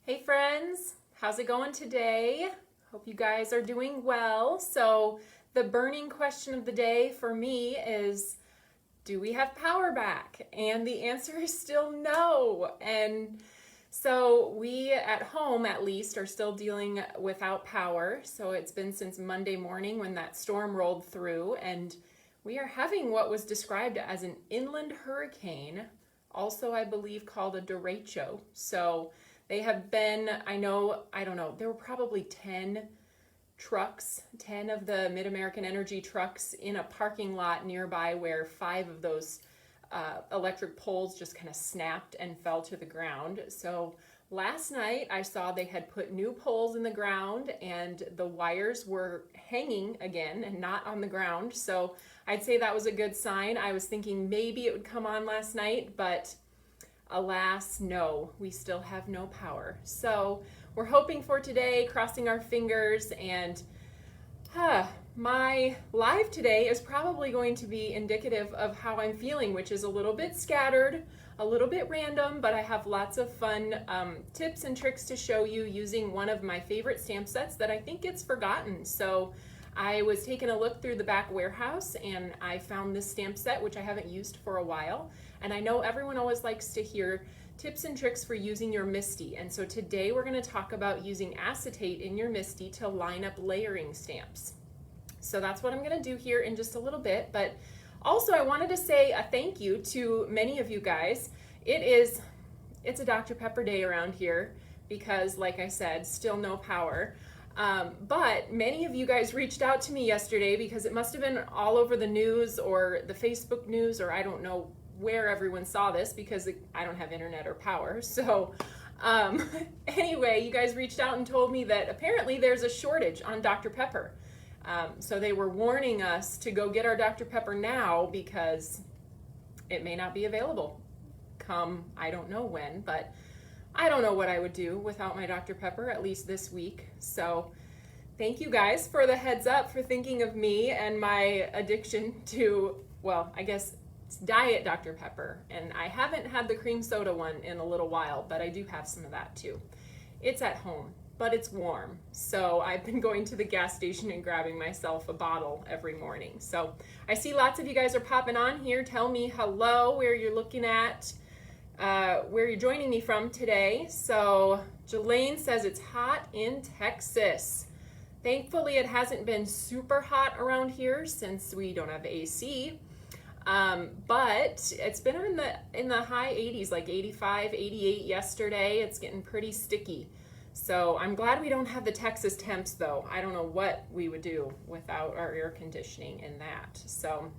Hey friends, how's it going today? Hope you guys are doing well. So the burning question of the day for me is, do we have power back? And the answer is still no. And so we at home at least are still dealing without power. So it's been since Monday morning when that storm rolled through, and we are having what was described as an inland hurricane, also I believe called a derecho. So they have been, I don't know, there were probably 10 trucks, 10 of the Mid-American Energy trucks in a parking lot nearby where 5 of those electric poles just kind of snapped and fell to the ground. So last night I saw they had put new poles in the ground and the wires were hanging again and not on the ground. So I'd say that was a good sign. I was thinking maybe it would come on last night, but alas, no, we still have no power. So we're hoping for today, crossing our fingers, and my live today is probably going to be indicative of how I'm feeling, which is a little bit scattered, a little bit random, but I have lots of fun tips and tricks to show you using one of my favorite stamp sets that I think gets forgotten. So I was taking a look through the back warehouse and I found this stamp set, which I haven't used for a while. And I know everyone always likes to hear tips and tricks for using your MISTI. And so today we're going to talk about using acetate in your MISTI to line up layering stamps. So that's what I'm going to do here in just a little bit. But also I wanted to say a thank you to many of you guys. It's a Dr. Pepper day around here because, like I said, still no power. But many of you guys reached out to me yesterday because it must have been all over the news or the Facebook news, or I don't know where everyone saw this because I don't have internet or power. So anyway, you guys reached out and told me that apparently there's a shortage on Dr. Pepper. So they were warning us to go get our Dr. Pepper now because it may not be available come I don't know when, but I don't know what I would do without my Dr. Pepper, at least this week. So thank you guys for the heads up, for thinking of me and my addiction to, well, I guess it's Diet Dr. Pepper. And I haven't had the cream soda one in a little while, but I do have some of that too. It's at home, but it's warm. So I've been going to the gas station and grabbing myself a bottle every morning. So I see lots of you guys are popping on here. Tell me hello, where you're looking at, where you're joining me from today. So Jelaine says it's hot in Texas. Thankfully, it hasn't been super hot around here since we don't have AC. But it's been in the high 80s, like 85, 88 yesterday. It's getting pretty sticky. So I'm glad we don't have the Texas temps though. I don't know what we would do without our air conditioning in that. So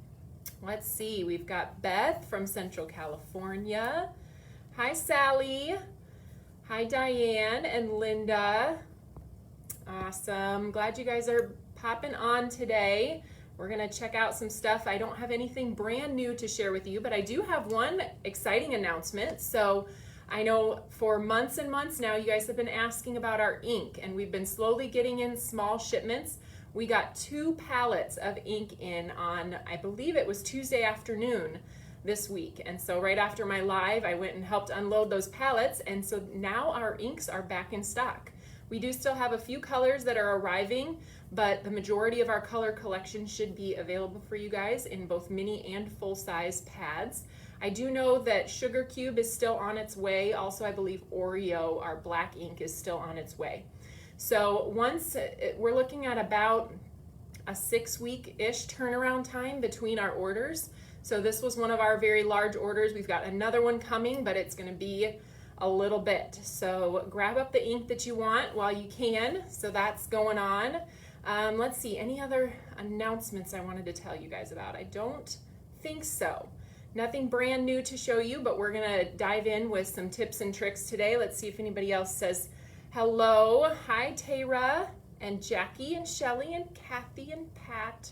let's see, we've got Beth from Central California. Hi, Sally. Hi, Diane and Linda. Awesome. Glad you guys are popping on today. We're going to check out some stuff. I don't have anything brand new to share with you, but I do have one exciting announcement. So I know for months and months now, you guys have been asking about our ink, and we've been slowly getting in small shipments. We got 2 pallets of ink in on, I believe it was Tuesday afternoon this week. And so right after my live, I went and helped unload those pallets. And so now our inks are back in stock. We do still have a few colors that are arriving, but the majority of our color collection should be available for you guys in both mini and full-size pads. I do know that Sugar Cube is still on its way. Also, I believe Oreo, our black ink, is still on its way. So we're looking at about a 6-week-ish turnaround time between our orders. So this was one of our very large orders. We've got another one coming, but it's going to be a little bit. So grab up the ink that you want while you can. So that's going on. Let's see, any other announcements I wanted to tell you guys about? I don't think so. Nothing brand new to show you, but we're going to dive in with some tips and tricks today. Let's see if anybody else says hello. Hi, Tara and Jackie and Shelly and Kathy and Pat.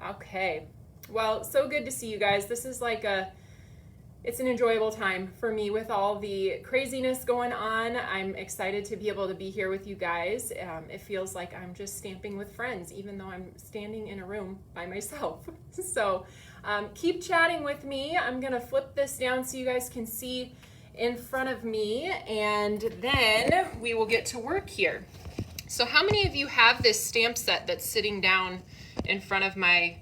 Okay. Well, so good to see you guys. This is it's an enjoyable time for me with all the craziness going on. I'm excited to be able to be here with you guys. It feels like I'm just stamping with friends, even though I'm standing in a room by myself. So keep chatting with me. I'm gonna flip this down so you guys can see in front of me, and then we will get to work here. So how many of you have this stamp set that's sitting down in front of my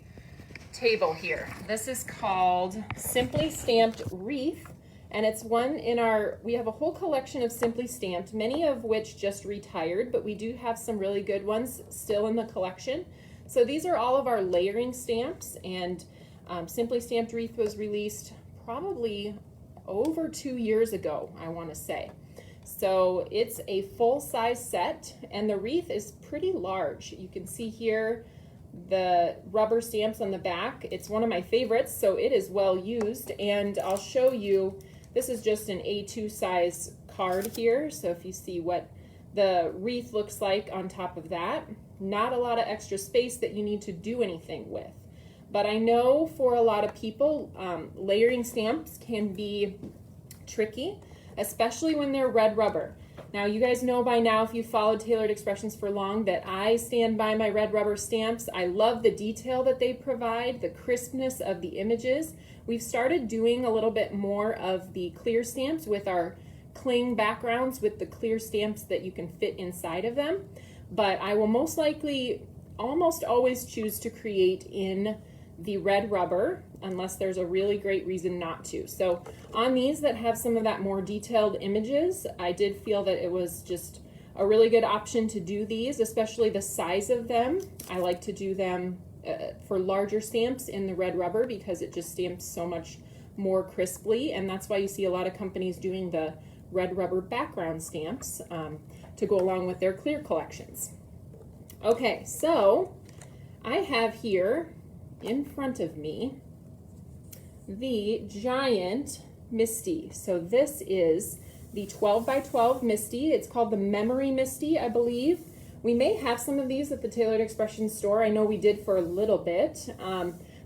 table here? This is called Simply Stamped Wreath, and it's one in we have a whole collection of Simply Stamped, many of which just retired, but we do have some really good ones still in the collection. So these are all of our layering stamps, and Simply Stamped Wreath was released probably over 2 years ago, I want to say. So it's a full-size set, and the wreath is pretty large. You can see here the rubber stamps on the back. It's one of my favorites, so it is well used, and I'll show you, this is just an A2 size card here, so if you see what the wreath looks like on top of that, not a lot of extra space that you need to do anything with. But I know for a lot of people, layering stamps can be tricky, especially when they're red rubber. Now, you guys know by now, if you've followed Tailored Expressions for long, that I stand by my red rubber stamps. I love the detail that they provide, the crispness of the images. We've started doing a little bit more of the clear stamps with our cling backgrounds with the clear stamps that you can fit inside of them. But I will most likely almost always choose to create in the red rubber unless there's a really great reason not to. So on these that have some of that more detailed images, I did feel that it was just a really good option to do these, especially the size of them. I like to do them for larger stamps in the red rubber because it just stamps so much more crisply, and that's why you see a lot of companies doing the red rubber background stamps to go along with their clear collections. Okay, so I have here in front of me the giant Misty. So this is the 12 by 12 Misty. It's called the Memory Misty, I believe. We may have some of these at the Tailored Expressions store. I know we did for a little bit,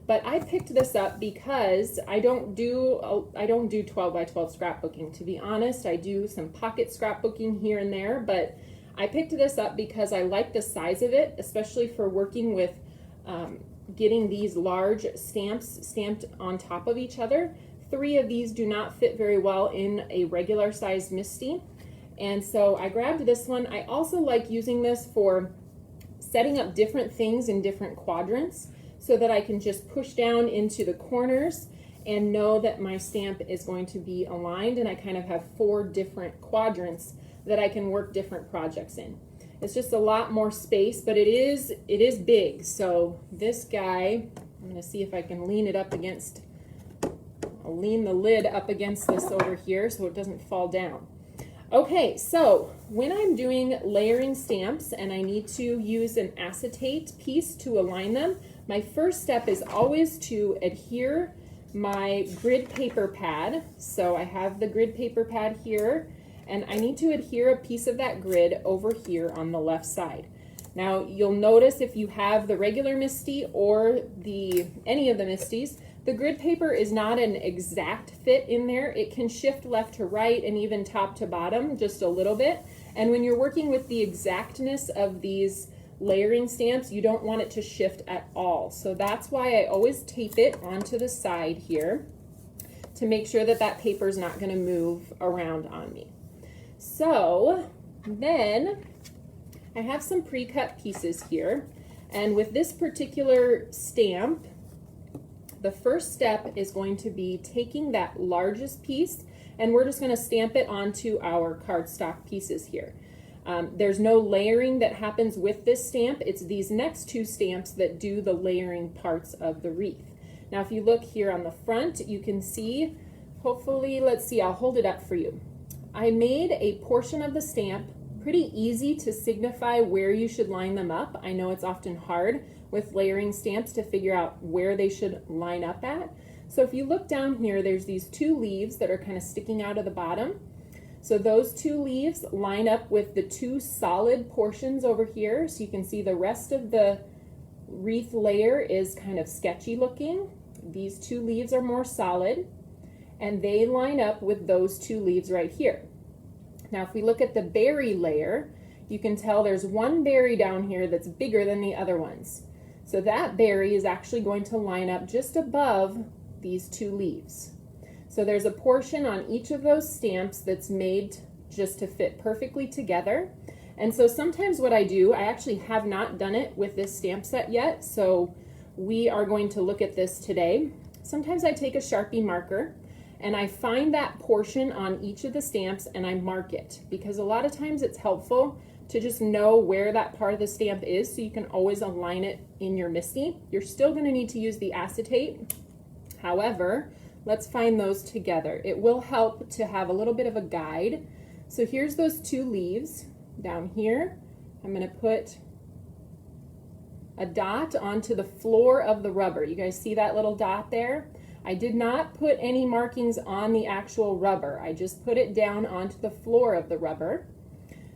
but I picked this up because I don't do 12 by 12 scrapbooking. To be honest, I do some pocket scrapbooking here and there, but I picked this up because I like the size of it, especially for working with getting these large stamps stamped on top of each other. 3 of these do not fit very well in a regular size Misty, and so I grabbed this one. I also like using this for setting up different things in different quadrants so that I can just push down into the corners and know that my stamp is going to be aligned, and I kind of have 4 different quadrants that I can work different projects in. It's just a lot more space, but it is big. So this guy, I'm gonna see if I can lean it up against, I'll lean the lid up against this over here so it doesn't fall down. Okay, so when I'm doing layering stamps and I need to use an acetate piece to align them, my first step is always to adhere my grid paper pad. So I have the grid paper pad here, and I need to adhere a piece of that grid over here on the left side. Now you'll notice if you have the regular Misty or any of the Misties, the grid paper is not an exact fit in there. It can shift left to right and even top to bottom just a little bit. And when you're working with the exactness of these layering stamps, you don't want it to shift at all. So that's why I always tape it onto the side here to make sure that that paper is not going to move around on me. So then I have some pre-cut pieces here, and with this particular stamp, the first step is going to be taking that largest piece, and we're just going to stamp it onto our cardstock pieces here. There's no layering that happens with this stamp. It's these next 2 stamps that do the layering parts of the wreath. Now if you look here on the front, you can see, hopefully, let's see, I'll hold it up for you. I made a portion of the stamp pretty easy to signify where you should line them up. I know it's often hard with layering stamps to figure out where they should line up at. So if you look down here, there's these 2 leaves that are kind of sticking out of the bottom. So those 2 leaves line up with the 2 solid portions over here. So you can see the rest of the wreath layer is kind of sketchy looking. These 2 leaves are more solid, and they line up with those 2 leaves right here. Now if we look at the berry layer, you can tell there's one berry down here that's bigger than the other ones. So that berry is actually going to line up just above these 2 leaves. So there's a portion on each of those stamps that's made just to fit perfectly together. And so sometimes what I do, I actually have not done it with this stamp set yet, so we are going to look at this today. Sometimes I take a Sharpie marker and I find that portion on each of the stamps and I mark it, because a lot of times it's helpful to just know where that part of the stamp is so you can always align it in your MISTI. You're still going to need to use the acetate. However, let's find those together. It will help to have a little bit of a guide. So here's those two leaves down here. I'm going to put a dot onto the floor of the rubber. You guys see that little dot there? I did not put any markings on the actual rubber. I just put it down onto the floor of the rubber.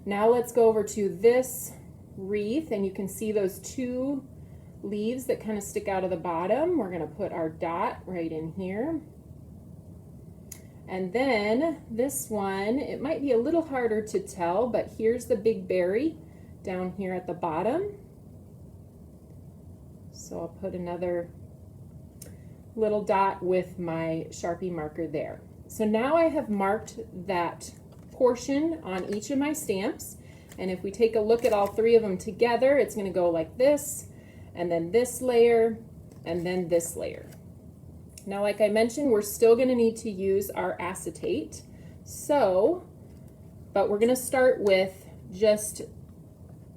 Now let's go over to this wreath, and you can see those two leaves that kind of stick out of the bottom. We're going to put our dot right in here. And then this one, it might be a little harder to tell, but here's the big berry down here at the bottom. So I'll put another little dot with my Sharpie marker there. So now I have marked that portion on each of my stamps, and if we take a look at all three of them together, it's going to go like this, and then this layer, and then this layer. Now, like I mentioned, we're still going to need to use our acetate, but we're going to start with just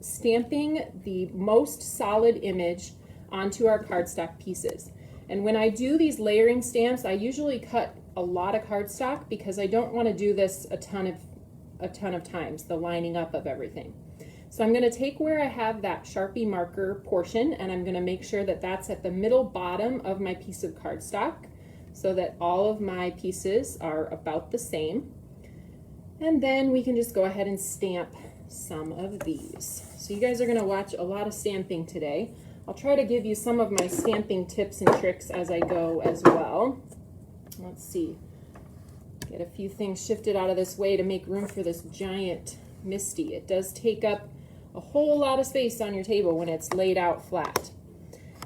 stamping the most solid image onto our cardstock pieces. And when I do these layering stamps, I usually cut a lot of cardstock because I don't want to do this a ton of times, the lining up of everything. So I'm going to take where I have that Sharpie marker portion, and I'm going to make sure that that's at the middle bottom of my piece of cardstock so that all of my pieces are about the same. And then we can just go ahead and stamp some of these. So you guys are going to watch a lot of stamping today. I'll try to give you some of my stamping tips and tricks as I go as well. Let's see. Get a few things shifted out of this way to make room for this giant MISTI. It does take up a whole lot of space on your table when it's laid out flat.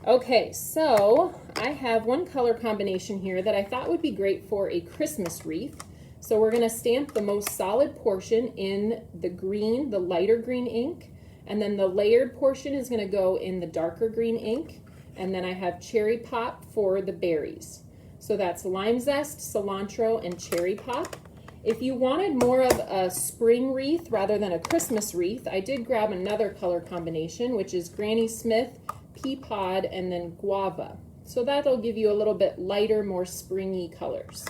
Okay, so I have one color combination here that I thought would be great for a Christmas wreath. So we're going to stamp the most solid portion in the green, the lighter green ink, and then the layered portion is going to go in the darker green ink, and then I have cherry pop for the berries. So that's lime zest, cilantro, and cherry pop. If you wanted more of a spring wreath rather than a Christmas wreath, I did grab another color combination, which is Granny Smith, pea pod, and then guava. So that'll give you a little bit lighter, more springy colors.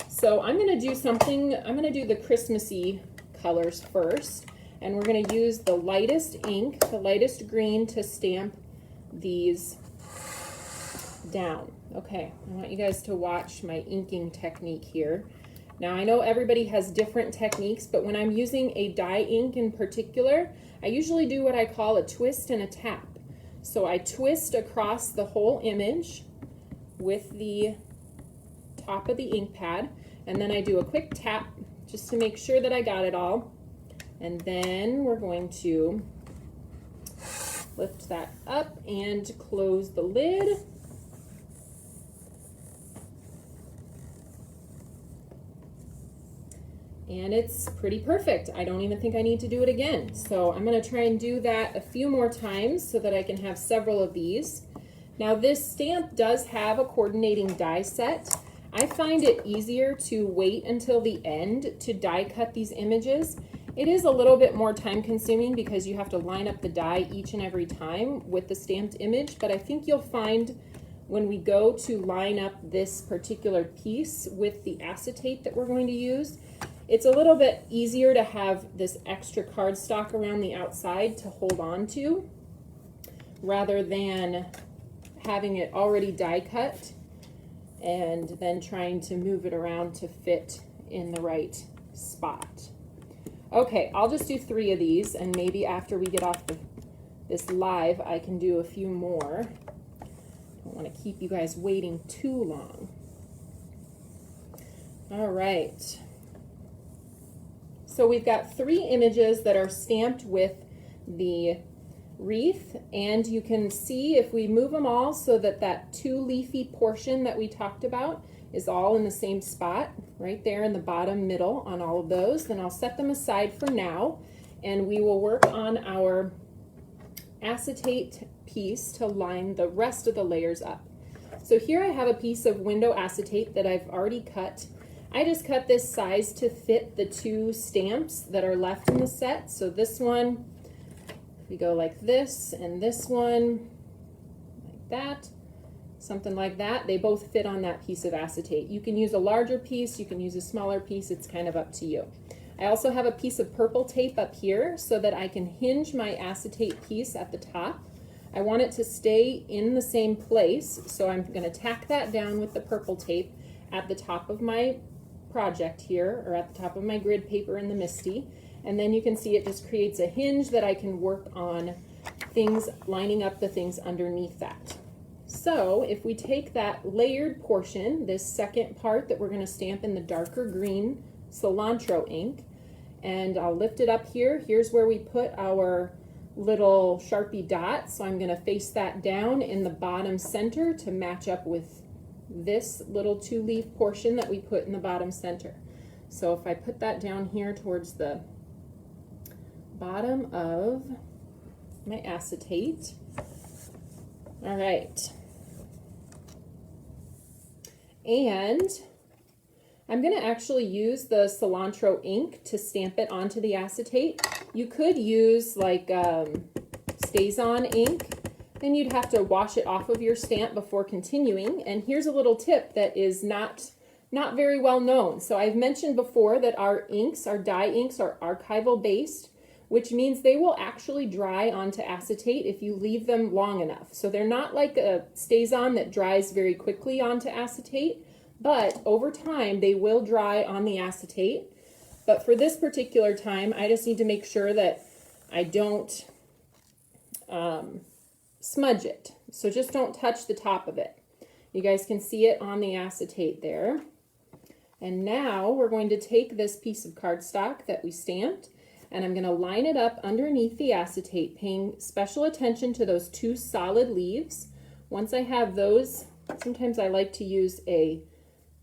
So I'm going to do something, I'm going to do the Christmassy colors first, and we're going to use the lightest ink, the lightest green, to stamp these down. Okay, I want you guys to watch my inking technique here. Now, I know everybody has different techniques, but when I'm using a dye ink in particular, I usually do what I call a twist and a tap. So I twist across the whole image with the top of the ink pad, and then I do a quick tap just to make sure that I got it all. And then we're going to lift that up and close the lid. And it's pretty perfect. I don't even think I need to do it again. So I'm going to try and do that a few more times so that I can have several of these. Now this stamp does have a coordinating die set. I find it easier to wait until the end to die cut these images. It is a little bit more time consuming because you have to line up the die each and every time with the stamped image, but I think you'll find when we go to line up this particular piece with the acetate that we're going to use, it's a little bit easier to have this extra cardstock around the outside to hold on to rather than having it already die cut and then trying to move it around to fit in the right spot. Okay, I'll just do 3 of these, and maybe after we get off this live, I can do a few more. I don't want to keep you guys waiting too long. All right. So we've got 3 images that are stamped with the wreath, and you can see if we move them all so that that 2 leafy portion that we talked about is all in the same spot, right there in the bottom middle on all of those. Then I'll set them aside for now, and we will work on our acetate piece to line the rest of the layers up. So here I have a piece of window acetate that I've already cut. I just cut this size to fit the two stamps that are left in the set. So this one, we go like this, and this one like that, something like that. They both fit on that piece of acetate. You can use a larger piece, you can use a smaller piece, it's kind of up to you. I also have a piece of purple tape up here so that I can hinge my acetate piece at the top. I want it to stay in the same place, so I'm going to tack that down with the purple tape at the top of my project here, or at the top of my grid paper in the MISTI. And then you can see it just creates a hinge that I can work on things, lining up the things underneath that. So if we take that layered portion, this second part that we're going to stamp in the darker green cilantro ink, and I'll lift it up here. Here's where we put our little Sharpie dot, so I'm going to face that down in the bottom center to match up with this little 2-leaf portion that we put in the bottom center. So if I put that down here towards the bottom of my acetate. All right. And I'm going to actually use the cilantro ink to stamp it onto the acetate. You could use like StazOn ink, then you'd have to wash it off of your stamp before continuing. And here's a little tip that is not very well known. So I've mentioned before that our inks, our dye inks, are archival based, which means they will actually dry onto acetate if you leave them long enough. So they're not like a StazOn that dries very quickly onto acetate, but over time they will dry on the acetate. But for this particular time, I just need to make sure that I don't smudge it. So just don't touch the top of it. You guys can see it on the acetate there. And now we're going to take this piece of cardstock that we stamped, and I'm going to line it up underneath the acetate, paying special attention to those two solid leaves. Once I have those, sometimes I like to use a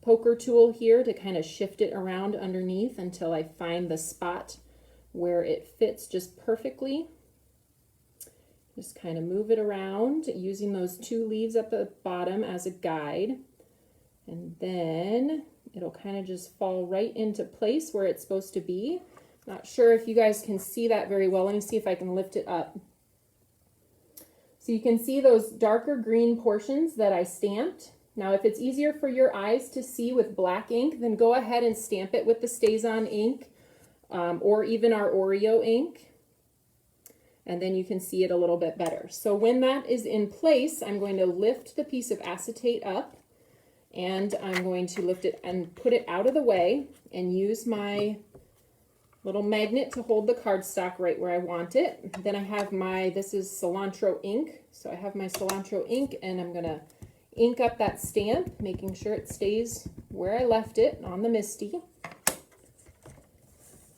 poker tool here to kind of shift it around underneath until I find the spot where it fits just perfectly. Just kind of move it around using those two leaves at the bottom as a guide. And then it'll kind of just fall right into place where it's supposed to be. Not sure if you guys can see that very well. Let me see if I can lift it up. So you can see those darker green portions that I stamped. Now, if it's easier for your eyes to see with black ink, then go ahead and stamp it with the StazOn ink or even our Oreo ink. And then you can see it a little bit better. So when that is in place, I'm going to lift the piece of acetate up, and I'm going to lift it and put it out of the way and use my little magnet to hold the cardstock right where I want it. Then I have this is cilantro ink. So I have my cilantro ink, and I'm gonna ink up that stamp, making sure it stays where I left it on the MISTI.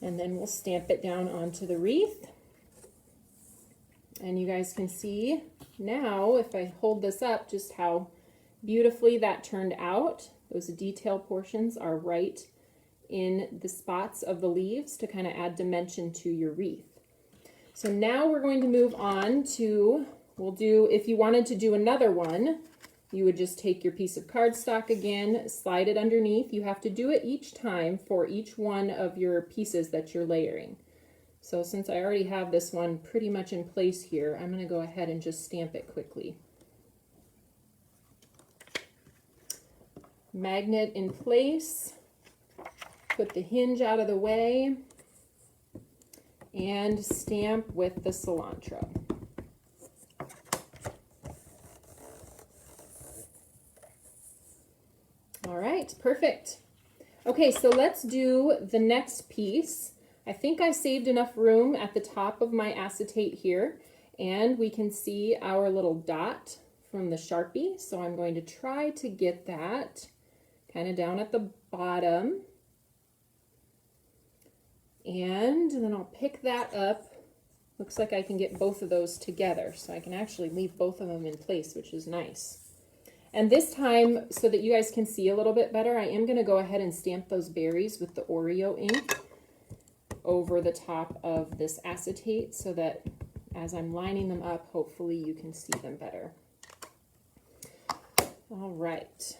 And then we'll stamp it down onto the wreath. And you guys can see now, if I hold this up, just how beautifully that turned out. Those detail portions are right in the spots of the leaves to kind of add dimension to your wreath. So now we're going to move on to, if you wanted to do another one, you would just take your piece of cardstock again, slide it underneath. You have to do it each time for each one of your pieces that you're layering. So since I already have this one pretty much in place here, I'm going to go ahead and just stamp it quickly. Magnet in place, put the hinge out of the way, and stamp with the cilantro. All right, perfect. Okay, so let's do the next piece. I think I saved enough room at the top of my acetate here, and we can see our little dot from the Sharpie. So I'm going to try to get that kind of down at the bottom. And then I'll pick that up. Looks like I can get both of those together, so I can actually leave both of them in place, which is nice. And this time, so that you guys can see a little bit better, I am going to go ahead and stamp those berries with the Oreo ink over the top of this acetate so that as I'm lining them up, hopefully you can see them better. All right.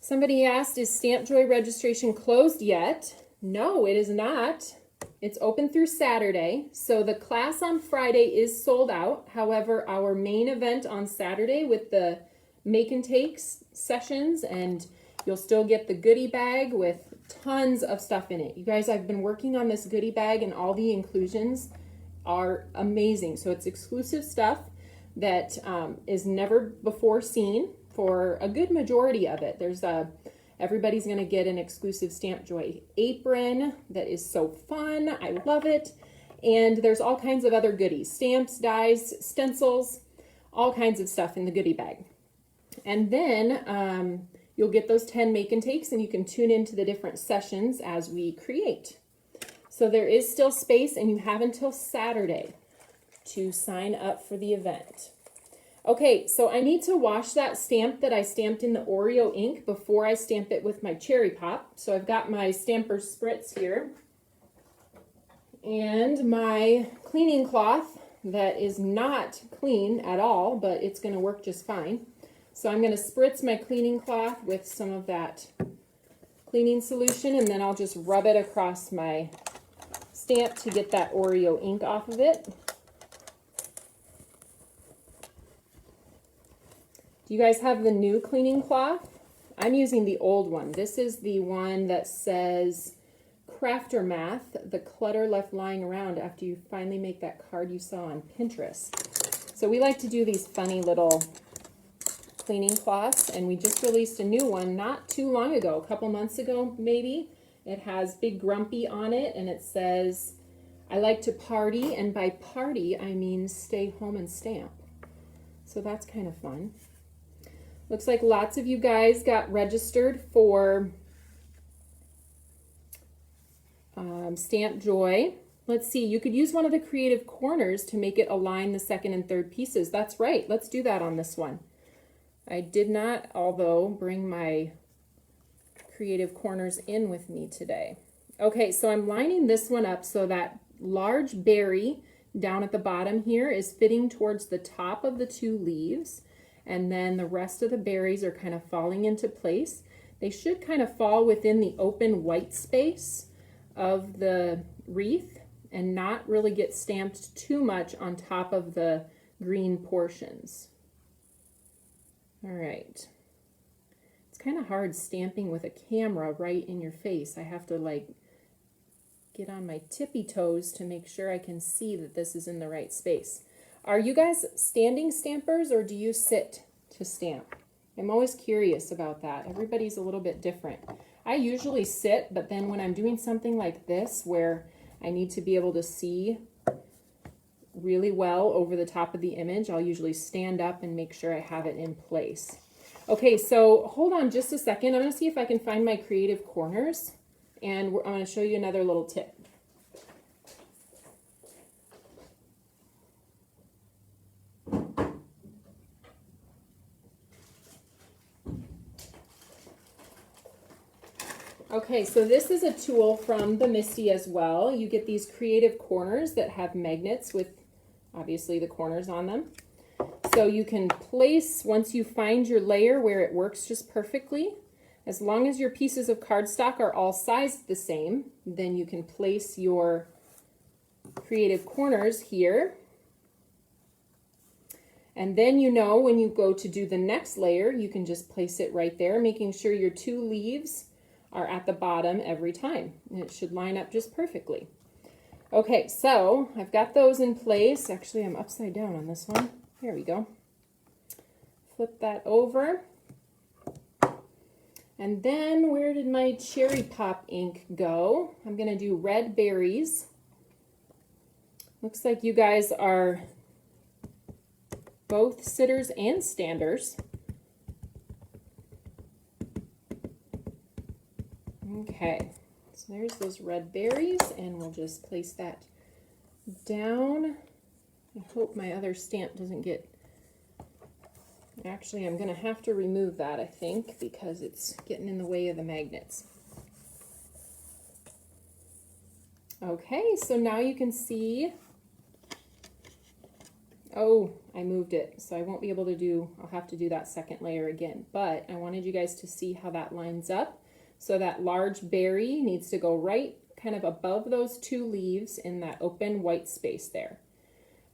Somebody asked, is Stampjoy registration closed yet? No, it is not. It's open through Saturday. So the class on Friday is sold out. However, our main event on Saturday with the make and takes sessions, and you'll still get the goodie bag with tons of stuff in it. You guys, I've been working on this goodie bag and all the inclusions are amazing. So it's exclusive stuff that is never before seen for a good majority of it. There's everybody's going to get an exclusive Stampjoy apron that is so fun. I love it. And there's all kinds of other goodies, stamps, dies, stencils, all kinds of stuff in the goodie bag. And then you'll get those 10 make and takes, and you can tune into the different sessions as we create. So there is still space, and you have until Saturday to sign up for the event. Okay, so I need to wash that stamp that I stamped in the Oreo ink before I stamp it with my cherry pop. So I've got my stamper spritz here and my cleaning cloth that is not clean at all, but it's going to work just fine. So I'm going to spritz my cleaning cloth with some of that cleaning solution, and then I'll just rub it across my stamp to get that Oreo ink off of it. Do you guys have the new cleaning cloth? I'm using the old one. This is the one that says Crafter Math, the clutter left lying around after you finally make that card you saw on Pinterest. So we like to do these funny little cleaning cloths, and we just released a new one not too long ago, a couple months ago maybe. It has Big Grumpy on it, and it says, I like to party, and by party I mean stay home and stamp. So that's kind of fun. Looks like lots of you guys got registered for Stampjoy. Let's see, you could use one of the creative corners to make it align the second and third pieces. That's right, let's do that on this one. I did not, although, bring my creative corners in with me today. Okay, so I'm lining this one up so that large berry down at the bottom here is fitting towards the top of the two leaves, and then the rest of the berries are kind of falling into place. They should kind of fall within the open white space of the wreath and not really get stamped too much on top of the green portions. All right. It's kind of hard stamping with a camera right in your face. I have to like get on my tippy toes to make sure I can see that this is in the right space. Are you guys standing stampers, or do you sit to stamp? I'm always curious about that. Everybody's a little bit different. I usually sit, but then when I'm doing something like this where I need to be able to see really well over the top of the image, I'll usually stand up and make sure I have it in place. Okay, so hold on just a second. I'm going to see if I can find my creative corners, and I'm going to show you another little tip. Okay, so this is a tool from the Misty as well. You get these creative corners that have magnets with obviously the corners on them. So you can place, once you find your layer where it works just perfectly, as long as your pieces of cardstock are all sized the same, then you can place your creative corners here. And then you know when you go to do the next layer, you can just place it right there, making sure your two leaves are at the bottom every time. And it should line up just perfectly. Okay, so I've got those in place. Actually, I'm upside down on this one. There we go. Flip that over. And then where did my cherry pop ink go? I'm going to do red berries. Looks like you guys are both sitters and standers. Okay, so there's those red berries, and we'll just place that down. I hope my other stamp doesn't get Actually, I'm going to have to remove that, I think, because it's getting in the way of the magnets. Okay, so now you can see, oh, I moved it, so I won't be able to do, I'll have to do that second layer again, but I wanted you guys to see how that lines up. So that large berry needs to go right kind of above those two leaves in that open white space there.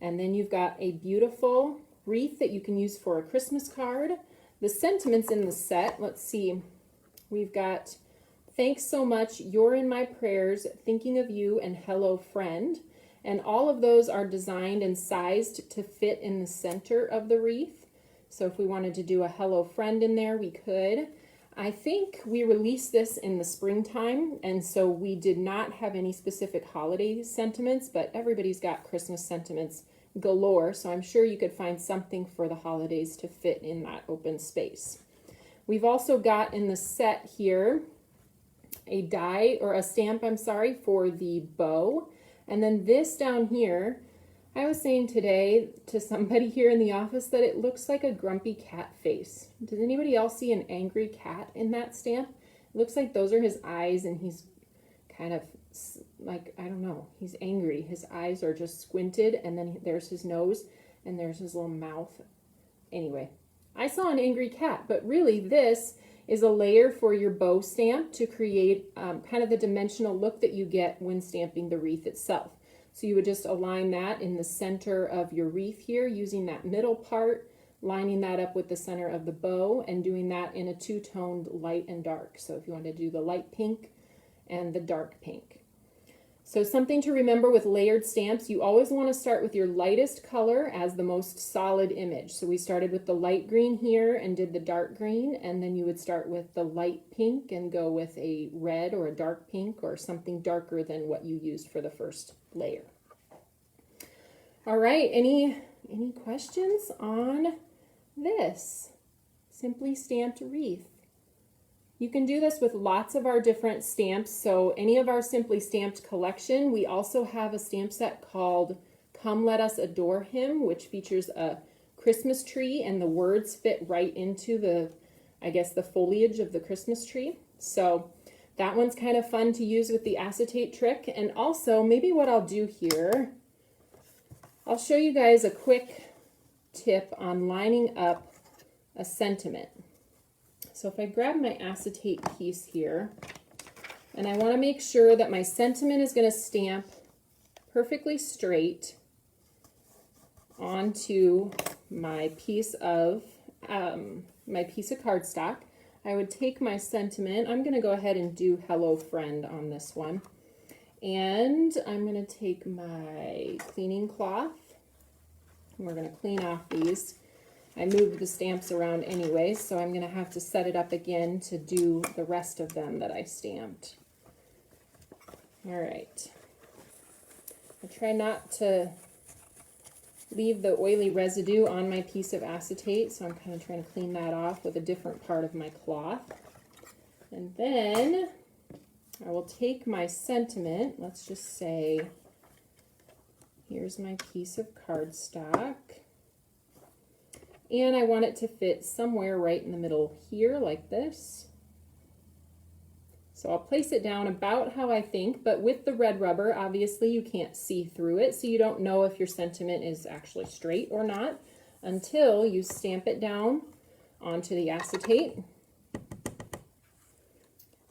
And then you've got a beautiful wreath that you can use for a Christmas card. The sentiments in the set, let's see, we've got thanks so much, you're in my prayers, thinking of you, and hello friend. And all of those are designed and sized to fit in the center of the wreath. So if we wanted to do a hello friend in there, we could. I think we released this in the springtime, and so we did not have any specific holiday sentiments, but everybody's got Christmas sentiments galore, so I'm sure you could find something for the holidays to fit in that open space. We've also got in the set here a die, or a stamp, I'm sorry, for the bow. And then this down here, I was saying today to somebody here in the office that it looks like a grumpy cat face. Does anybody else see an angry cat in that stamp? It looks like those are his eyes, and he's kind of like, I don't know, he's angry. His eyes are just squinted, and then there's his nose, and there's his little mouth. Anyway, I saw an angry cat, but really this is a layer for your bow stamp to create kind of the dimensional look that you get when stamping the wreath itself. So you would just align that in the center of your wreath here, using that middle part, lining that up with the center of the bow, and doing that in a two-toned light and dark. So if you want to do the light pink and the dark pink. So something to remember with layered stamps, you always want to start with your lightest color as the most solid image. So we started with the light green here and did the dark green, and then you would start with the light pink and go with a red or a dark pink or something darker than what you used for the first layer. All right, any questions on this Simply Stamped wreath? You can do this with lots of our different stamps. So any of our Simply Stamped collection, we also have a stamp set called Come Let Us Adore Him, which features a Christmas tree, and the words fit right into the, I guess, the foliage of the Christmas tree. So that one's kind of fun to use with the acetate trick. And also, maybe what I'll do here, I'll show you guys a quick tip on lining up a sentiment. So if I grab my acetate piece here, and I want to make sure that my sentiment is going to stamp perfectly straight onto my piece of cardstock, I would take my sentiment. I'm going to go ahead and do hello friend on this one. And I'm going to take my cleaning cloth, and we're going to clean off these. I moved the stamps around anyway, so I'm going to have to set it up again to do the rest of them that I stamped. All right. I try not to leave the oily residue on my piece of acetate, so I'm kind of trying to clean that off with a different part of my cloth. And then I will take my sentiment, let's just say, here's my piece of cardstock. And I want it to fit somewhere right in the middle here, like this. So I'll place it down about how I think, but with the red rubber, obviously you can't see through it, so you don't know if your sentiment is actually straight or not until you stamp it down onto the acetate.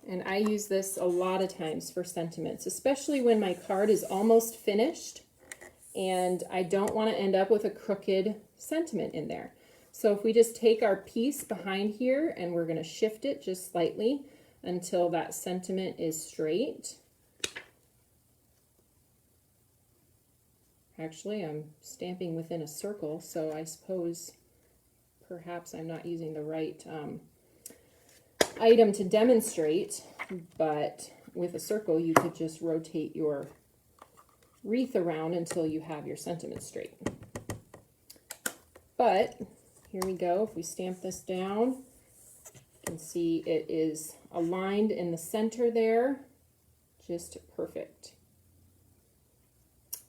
And I use this a lot of times for sentiments, especially when my card is almost finished and I don't want to end up with a crooked sentiment in there. So if we just take our piece behind here and we're going to shift it just slightly until that sentiment is straight. Actually, I'm stamping within a circle, so I suppose perhaps I'm not using the right item to demonstrate, but with a circle you could just rotate your wreath around until you have your sentiment straight. But here we go. If we stamp this down, you can see it is aligned in the center there, just perfect.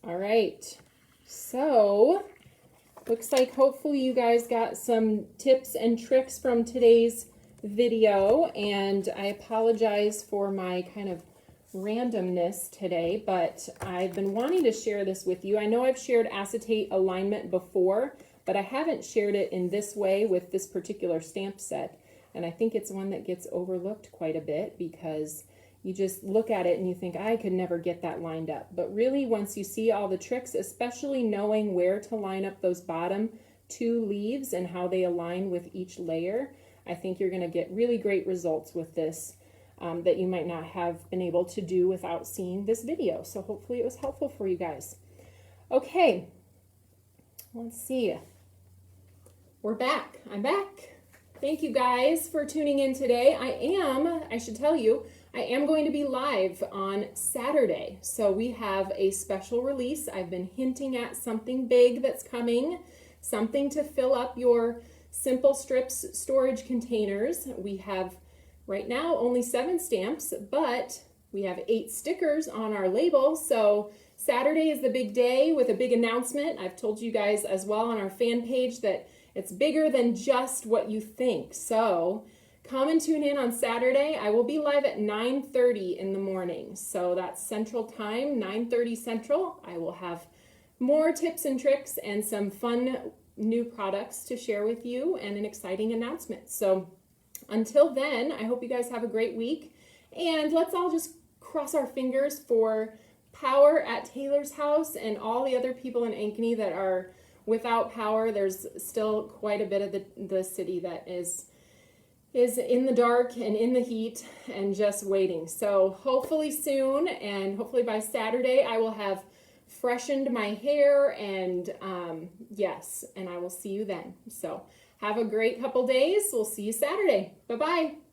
All right, so Looks like hopefully you guys got some tips and tricks from today's video, and I apologize for my kind of randomness today, but I've been wanting to share this with you. I know I've shared acetate alignment before, but I haven't shared it in this way with this particular stamp set, and I think it's one that gets overlooked quite a bit because you just look at it and you think, I could never get that lined up. But really, once you see all the tricks, especially knowing where to line up those bottom 2 leaves and how they align with each layer, I think you're going to get really great results with this that you might not have been able to do without seeing this video. So hopefully it was helpful for you guys. Okay, let's see. We're back. I'm back. Thank you guys for tuning in today. I should tell you, I am going to be live on Saturday. So we have a special release. I've been hinting at something big that's coming, something to fill up your Simple Strips storage containers. We have right now only 7 stamps, but we have 8 stickers on our label. So Saturday is the big day with a big announcement. I've told you guys as well on our fan page that it's bigger than just what you think. So come and tune in on Saturday. I will be live at 9:30 in the morning. So that's Central Time, 9:30 Central. I will have more tips and tricks and some fun new products to share with you and an exciting announcement. So until then, I hope you guys have a great week. And let's all just cross our fingers for power at Taylor's house and all the other people in Ankeny that are without power. There's still quite a bit of the city that is in the dark and in the heat and just waiting. So hopefully soon, and hopefully by Saturday, I will have freshened my hair and yes, and I will see you then. So have a great couple days. We'll see you Saturday. Bye-bye.